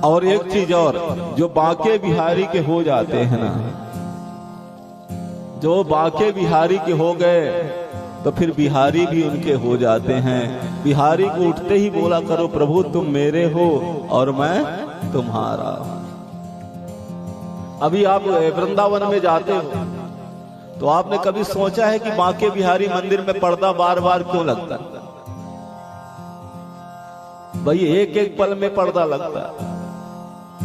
और एक चीज और, जो बांके बिहारी के हो जाते हैं ना, जो बांके बिहारी के हो गए तो फिर बिहारी भी उनके हो जाते हैं। बिहारी को उठते ही बोला करो, प्रभु तुम मेरे हो और मैं तुम्हारा। अभी आप वृंदावन में जाते हो तो आपने कभी सोचा है कि बांके बिहारी मंदिर में पर्दा बार बार क्यों लगता है? भाई एक एक पल में पर्दा लगता है,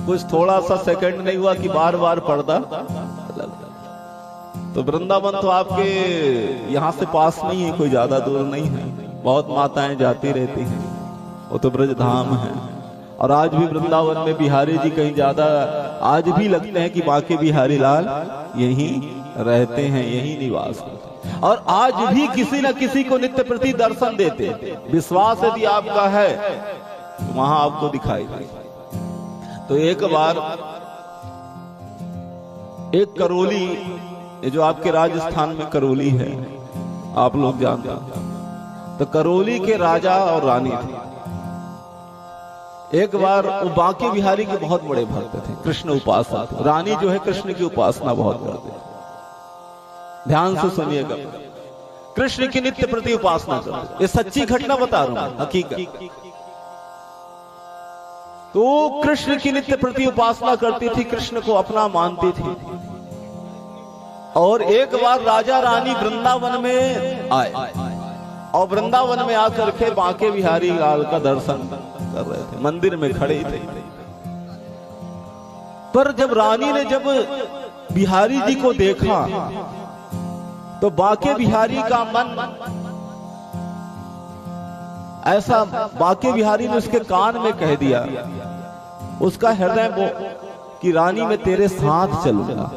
कुछ थोड़ा सा सेकंड नहीं हुआ कि बार बार पर्दा लगता। तो वृंदावन तो आपके यहाँ से पास नहीं है, कोई ज्यादा दूर नहीं है, बहुत माताएं जाती रहती हैं, वो तो ब्रज धाम है। और आज भी वृंदावन में बिहारी जी कहीं ज्यादा आज भी लगते हैं कि बांके बिहारी लाल यहीं रहते हैं, यहीं निवास करते हैं। और आज भी किसी न किसी को नित्य प्रति दर्शन देते हैं। विश्वास यदि आपका है तो वहां आपको दिखाई दे। तो एक बार एक करौली, ये जो आपके राजस्थान में करौली है, आप लोग जानते हैं, तो करौली के राजा और रानी थे। एक बार वो बांके बिहारी के बहुत बड़े भक्त थे, कृष्ण उपासक थे। रानी जो है कृष्ण की उपासना बहुत करते थे। ध्यान से सुनिएगा, कृष्ण की नित्य प्रति उपासना करते। ये सच्ची घटना बता रहा हूं, हकीकत। तो कृष्ण की नित्य प्रति उपासना करती थी, कृष्ण को अपना मानती थी। और एक बार राजा रानी वृंदावन में आए और वृंदावन में आकर के बांके बिहारी लाल का दर्शन कर रहे थे, मंदिर में खड़े थे। पर जब रानी ने जब बिहारी जी को देखा तो बांके बिहारी का मन ऐसा, बांके बिहारी ने उसके कान में कह दिया, उसका हृदय कि रानी मैं तेरे साथ चलूंगा,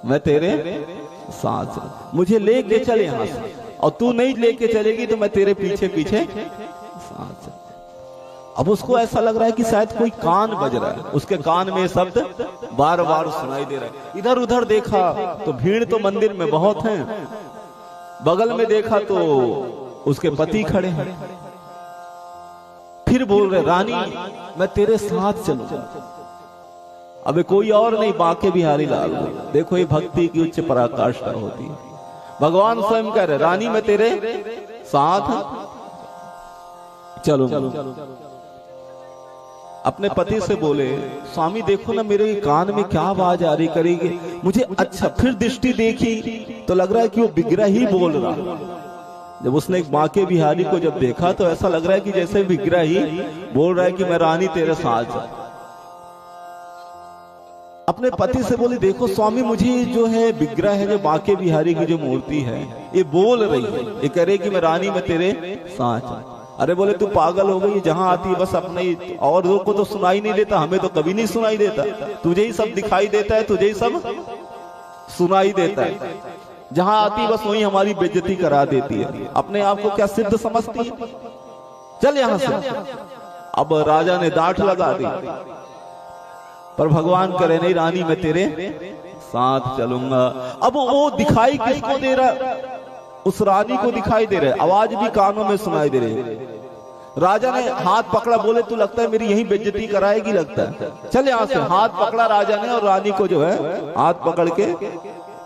मैं तेरे साथ चल, मुझे लेके चल यहां से, और तू नहीं लेके चलेगी तो मैं तेरे पीछे पीछे साथ चल। अब उसको ऐसा लग रहा है कि शायद कोई कान बज रहा है, उसके कान में शब्द बार बार सुनाई दे रहा है। इधर उधर देखा तो भीड़ तो मंदिर में बहुत है, बगल में देखा तो उसके पति खड़े हैं। फिर बोल रहे, रानी मैं तेरे साथ चलूंगा। अबे कोई और नहीं, बांके बिहारी लाल। देखो ये भक्ति की उच्च पराकाष्ठा होती है। भगवान स्वयं कह रहे, रानी मैं तेरे साथ चलूंगा। अपने पति से बोले, स्वामी देखो ना मेरे कान में क्या आवाज आ रही करेगी मुझे। अच्छा, फिर दृष्टि देखी तो लग रहा है कि वो विग्रह ही बोल रहा। जब उसने एक बांके बिहारी को जब देखा तो ऐसा लग रहा है कि जैसे विग्रह ही बोल रहा है कि मैं रानी तेरे साथ। अपने पति से बोली, देखो स्वामी मुझे जो है विग्रह है, जो बांके बिहारी की जो मूर्ति है, ये बोल रही है, ये कह रही कि मैं रानी मैं तेरे साथ। अरे बोले तू पागल हो गई, जहां आती है बस अपने ही, और लोगों को तो सुनाई नहीं देता, हमें तो कभी नहीं सुनाई देता, तुझे ही सब दिखाई देता है, तुझे ही सब सुनाई देता है, जहां आती बस वही हमारी बेइज्जती करा देती है, अपने आप को क्या सिद्ध समझती है, चल यहां से। अब राजा ने डांट लगा दी, पर भगवान करे नहीं, रानी मैं तेरे साथ चलूंगा। अब वो दिखाई किसको दे रहा? उस रानी को दिखाई दे रहा है, आवाज भी कानों में सुनाई दे रही है। राजा ने हाथ पकड़ा, बोले तू लगता है मेरी यही बेइज्जती कराएगी, लगता है चल यहां से। हाथ पकड़ा राजा ने और रानी को जो है हाथ पकड़ के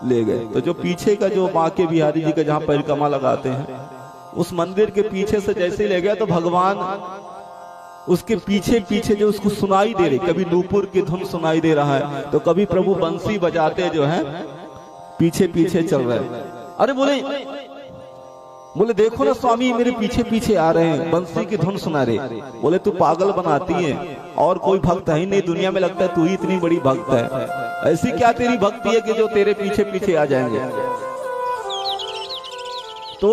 ले गए। तो जो पीछे का जो बांके बिहारी जी का जहां परिक्रमा लगाते हैं, उस मंदिर के पीछे से जैसे ले गया तो भगवान उसके पीछे पीछे जो उसको सुनाई दे रही, कभी नूपुर की धुन सुनाई दे रहा है तो कभी प्रभु बंसी बजाते जो है पीछे पीछे चल रहे हैं। अरे बोले देखो ना स्वामी मेरे पीछे पीछे आ रहे हैं, बंसी की धुन सुना रहे। बोले तू पागल बनाती है, और कोई भक्त है ही नहीं दुनिया में, लगता है तू ही इतनी बड़ी भक्त है। ऐसी क्या तेरी भक्ति है कि जो तेरे पीछे पीछे आ जाएंगे? तो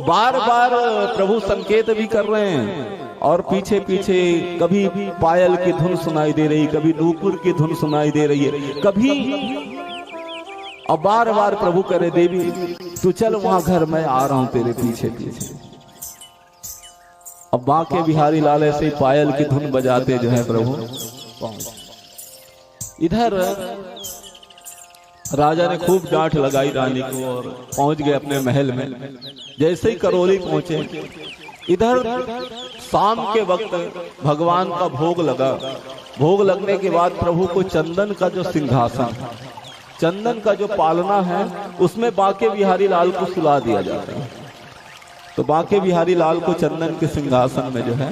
बार बार प्रभु संकेत भी कर रहे हैं, और पीछे पीछे कभी पायल की धुन सुनाई दे रही, कभी नूपुर की धुन सुनाई दे रही है, कभी। अब बार बार प्रभु करे, देवी तू चल वहां घर, मैं आ रहा हूं तेरे पीछे पीछे। अब बांके बिहारी लाल ऐसे पायल की धुन बजाते जो है प्रभु पहुंच। इधर राजा ने खूब डांट लगाई रानी को और पहुंच गए अपने महल में। जैसे ही करौली पहुंचे, इधर शाम के वक्त भगवान का भोग लगा भोग लगने के बाद प्रभु को चंदन का जो सिंहासन, चंदन का जो पालना है, उसमें बांके बिहारी लाल को सुला दिया जाता है। तो बांके बिहारी लाल को चंदन के सिंहासन में जो है,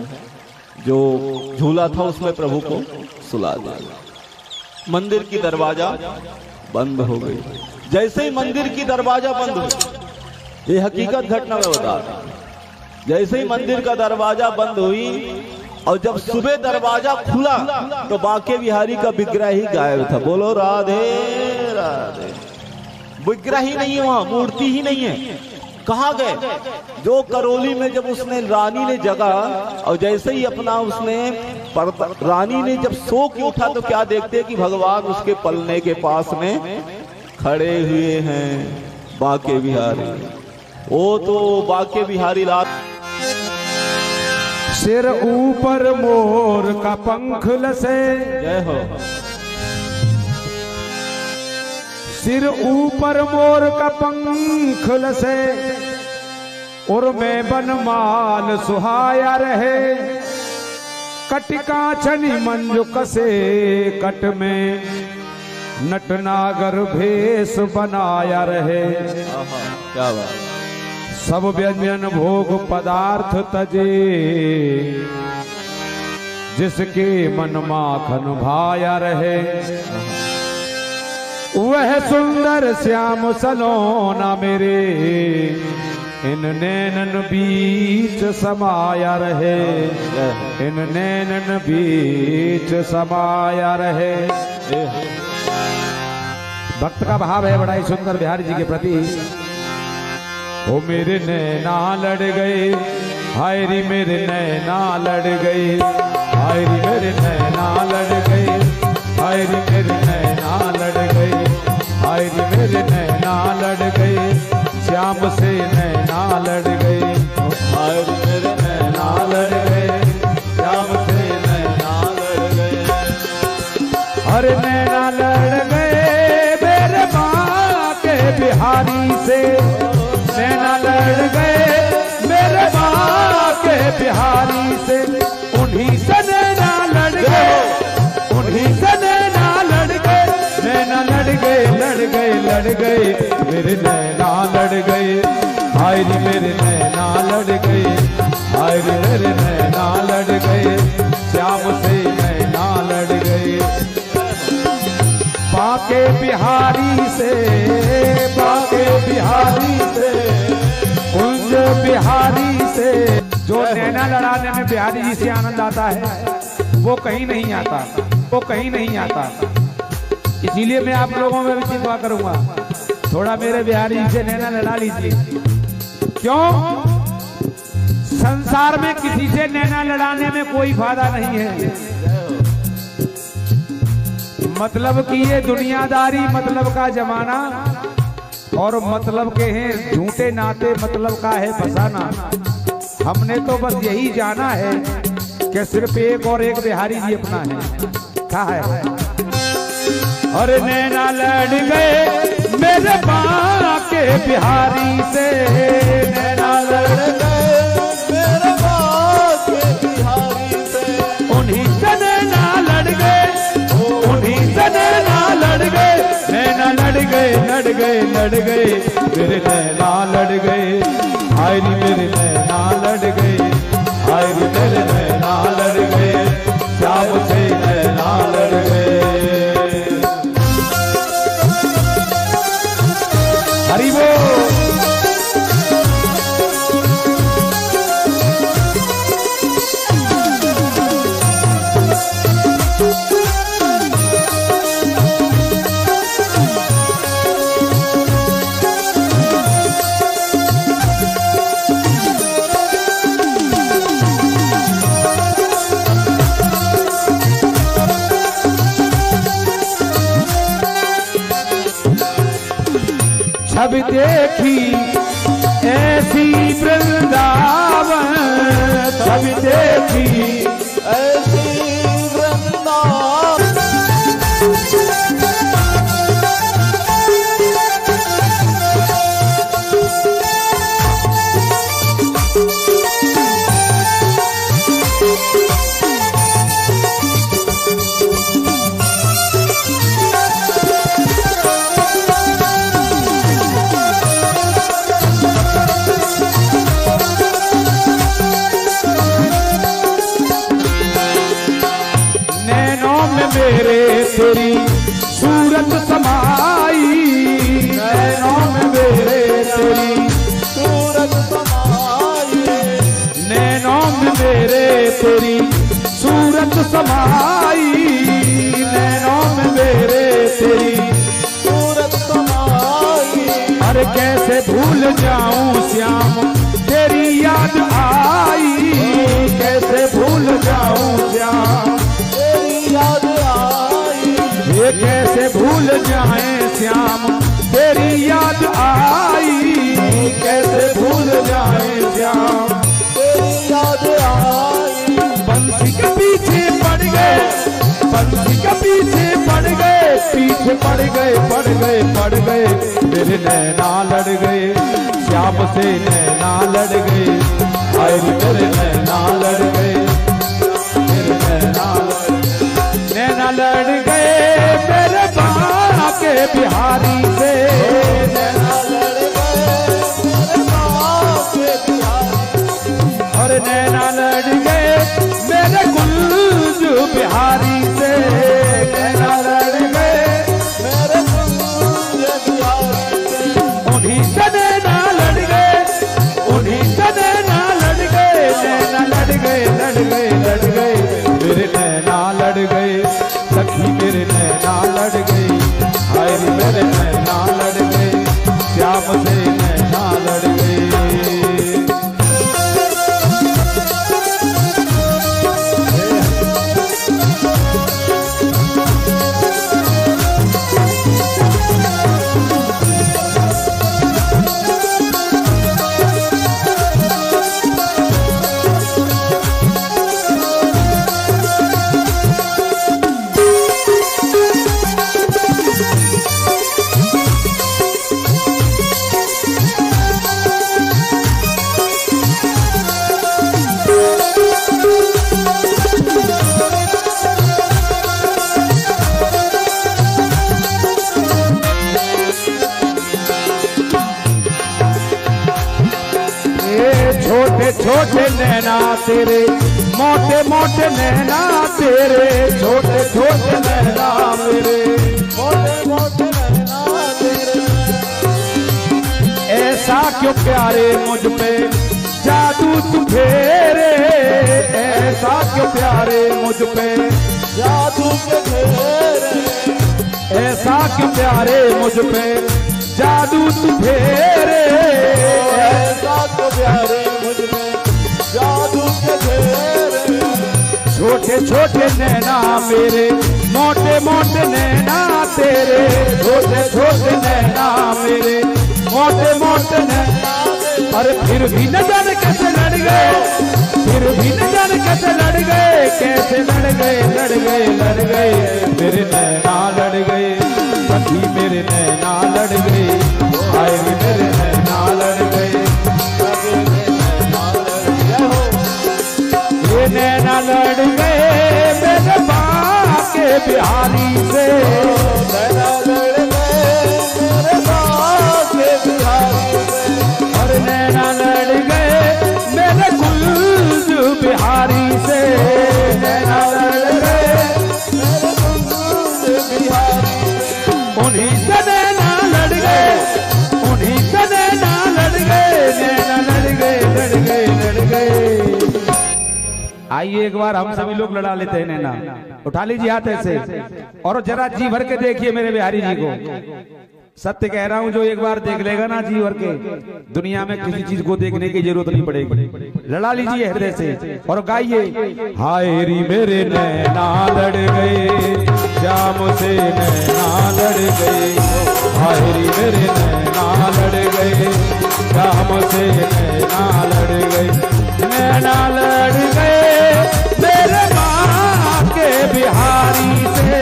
जो झूला था उसमें प्रभु को सुला दिया। मंदिर की दरवाजा बंद हो गई। जैसे ही मंदिर की दरवाजा बंद हुई, ये हकीकत घटना में बता रहा हूं, जैसे ही मंदिर का दरवाजा बंद हुई और जब सुबह दरवाजा खुला तो बांके बिहारी का विग्रह ही गायब था। बोलो राधे राधे। विग्रह ही नहीं है, वहां मूर्ति ही नहीं है। कहाँ गए? जो करौली में जब उसने रानी ने जगा और जैसे ही अपना उसने रानी ने जब सो के उठा तो क्या देखते कि भगवान उसके पलने के पास में खड़े हुए हैं बांके बिहारी। वो तो बांके बिहारी लाल। सिर ऊपर मोर का पंख लसे, जय हो। सिर ऊपर मोर का पंख लसे, और में बनमाल सुहाया रहे। कटिका छनी मंजू कसे, कट में नटनागर भेष बनाया रहे। क्या बात। सब व्यंजन भोग पदार्थ तजे, जिसके मन माखन भाया रहे। वह सुंदर श्याम सलोना मेरे, इन नैनन बीच समाया रहे। इन नैनन बीच समाया रहे। भक्त का भाव है बड़ा ही सुंदर बिहारी जी के प्रति। ओ मेरे नैना लड़ गए, हाय री मेरे नैना लड़ गए, हाय री मेरे नैना लड़ गए, हाय री मेरे नैना लड़ गए, हाय री मेरे नैना लड़ गए। श्याम से नैना लड़ गए, हाय री मेरे नैना लड़ गए, श्याम से नैना लड़ गए। अरे नैना लड़ गए मेरे बांके बिहारी से, नैना लड़ गए मेरे बांके बिहारी से। उन्हीं से नैना लड़ गए, उन्हीं से नैना लड़ गए, नैना लड़ गए, लड़ गए, लड़ गए मेरे नैना लड़ गए। हाय रे मेरे नैना लड़ गए, हाय रे मेरे नैना लड़ गए। श्याम से नैना लड़ गए। बांके बिहारी से, बांके बिहारी से, कुंज बिहारी से। जो नैना लड़ाने में बिहारी जी से आनंद आता है वो कहीं नहीं आता, वो कहीं नहीं आता। इसीलिए मैं आप लोगों में भी चिंता करूंगा, थोड़ा मेरे बिहारी जी से नैना लड़ा लीजिए। क्यों? संसार में किसी से नैना लड़ाने में कोई फायदा नहीं है। मतलब कि ये दुनियादारी, मतलब का जमाना, और मतलब के हैं झूठे नाते, मतलब का है फसाना। हमने तो बस यही जाना है कि सिर्फ एक और एक बिहारी जी अपना है। कहा है? अरे नैना लड़ गए मेरे बांके बिहारी से, नैना लड़ गए मेरे बांके बिहारी से। उन्हीं से नैना लड़ गए, उन्हीं से नैना लड़ गए, नैना लड़ गए, लड़ गए, लड़ गए मेरे नैना लड़ गए। हाय रे मेरे नैना लड़ गए, हाय रे मेरे नैना लड़ गए। श्याम से नैना लड़ गए। हरि बोल। छवि देखी ऐसी वृंदावन, छवि देखी ऐसी वृंदावन। तेरी सूरत समाई, नैनों में मेरे तेरी सूरत समाई, नैनों में मेरे तेरी सूरत समाई, नैनों में मेरे तेरी सूरत समाई। अरे कैसे भूल जाऊं श्याम तेरी याद आई, कैसे भूल जाऊं श्याम तेरी याद आई, ये कैसे भूल जाए श्याम तेरी याद आई, कैसे भूल जाए श्याम तेरी याद आई। बंसी के पीछे पड़ गए, बंसी के पीछे पड़ गए, पीछे पड़ गए पड़ गए पड़ गए, मेरे नैना लड़ गए, श्याम से नैना लड़ गए, हाय रे मेरे नैना लड़ गए, मेरे नैना लड़ गए, मेरे बांके बिहारी से, नैना लड़ गए मेरे बांके बिहारी, और नैना लड़ गए मेरे गुलज बिहारी से, नैना लड़ गए मेरे गुंज बिहारी से। उन्हीं से नैना लड़ गए, उन्हीं से नैना लड़ गए, नैना लड़ गए लड़ गए लड़ गए, मेरे नैना लड़ गए, सखी मेरे नैना लड़ गए, हाय रे मेरे नैना लड़ गए, श्याम से नैना लड़ गए। छोटे छोटे नैना तेरे, मोटे मोटे नैना तेरे, छोटे छोटे नैना मेरे, मोटे मोटे नैना तेरे, ऐसा क्यों प्यारे मुझ पे जादू तू फेरे, ऐसा क्यों प्यारे मुझ पे जादू के घेरे, ऐसा क्यों प्यारे मुझ पे जादू तू फेरे, ऐसा तो प्यारे मुझ में जादू के घेरे। छोटे छोटे नैना मेरे, मोटे मोटे नैना तेरे, छोटे छोटे नैना मेरे, मोटे मोटे नैना, अरे फिर भी न जाने कैसे लड़ गए, फिर भी न जाने कैसे लड़ गए, कैसे लड़ गए लड़ गए लड़ गए, मेरे नैना लड़ गए, सखी मेरे नैना लड़ गए, हाय रे मेरे नैना लड़ गए, ये नैना लड़ गए मेरे बांके बिहारी से, नैना लड़ गए मेरे बांके बिहारी से, और नैना लड़ गए मेरे गुलज बिहारी से, नैना लड़ गए मेरे गुंज बिहारी से। उन्हीं से नैना लड़ गए, उन्हीं से नैना लड़ गए, नैना लड़ गए लड़ गए लड़ गए। आइए एक बार हम सभी लोग लड़ा लेते हैं नैना, उठा लीजिए हाथ ऐसे और जरा जी भर के देखिए मेरे बिहारी जी को, सत्य कह रहा हूं, जो एक बार देख लेगा ना जी भर के, दुनिया में किसी चीज को देखने की जरूरत नहीं पड़ेगी। लड़ा लीजिए हृदय से और गाइए, हाय री मेरे नैना लड़ गए, श्याम से नैना लड़ गए, हाय री मेरे नैना लड़ गए, श्याम से नैना लड़ गए, नैना लड़ गए मेरे बांके बिहारी से,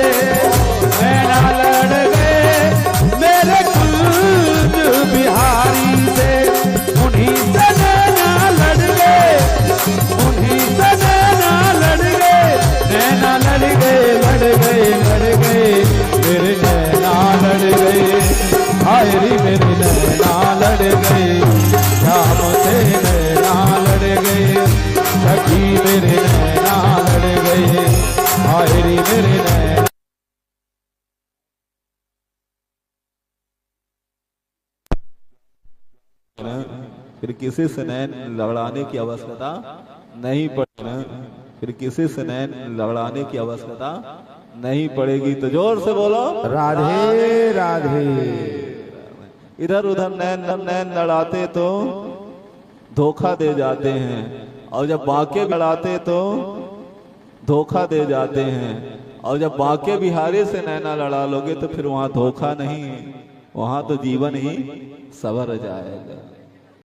नैना लड़ गए मेरे गुलज बिहारी से, उन्हीं से नैना लड़ गए, उन्हीं से नैना लड़ गए, नैना लड़ गए लड़ गए लड़ गए, मेरे नैना लड़ गए, हाय री मेरे नैना लड़ गए, श्याम से नैना लड़ गए, सखी मेरे नैना लड़ गए, हाय री मेरे नैना फिर किसी से नैन लड़ाने की आवश्यकता नहीं पड़ेगी, फिर किसी से नैन लड़ाने की आवश्यकता नहीं पड़ेगी। तो जोर से बोलो राधे राधे। इधर उधर नैन लड़ाते तो धोखा दे जाते हैं, और जब बाके लड़ाते तो धोखा दे जाते हैं, और जब बाके बिहारी से नैना लड़ा लोगे तो फिर वहां धोखा नहीं, वहां तो जीवन ही सवर जाएगा।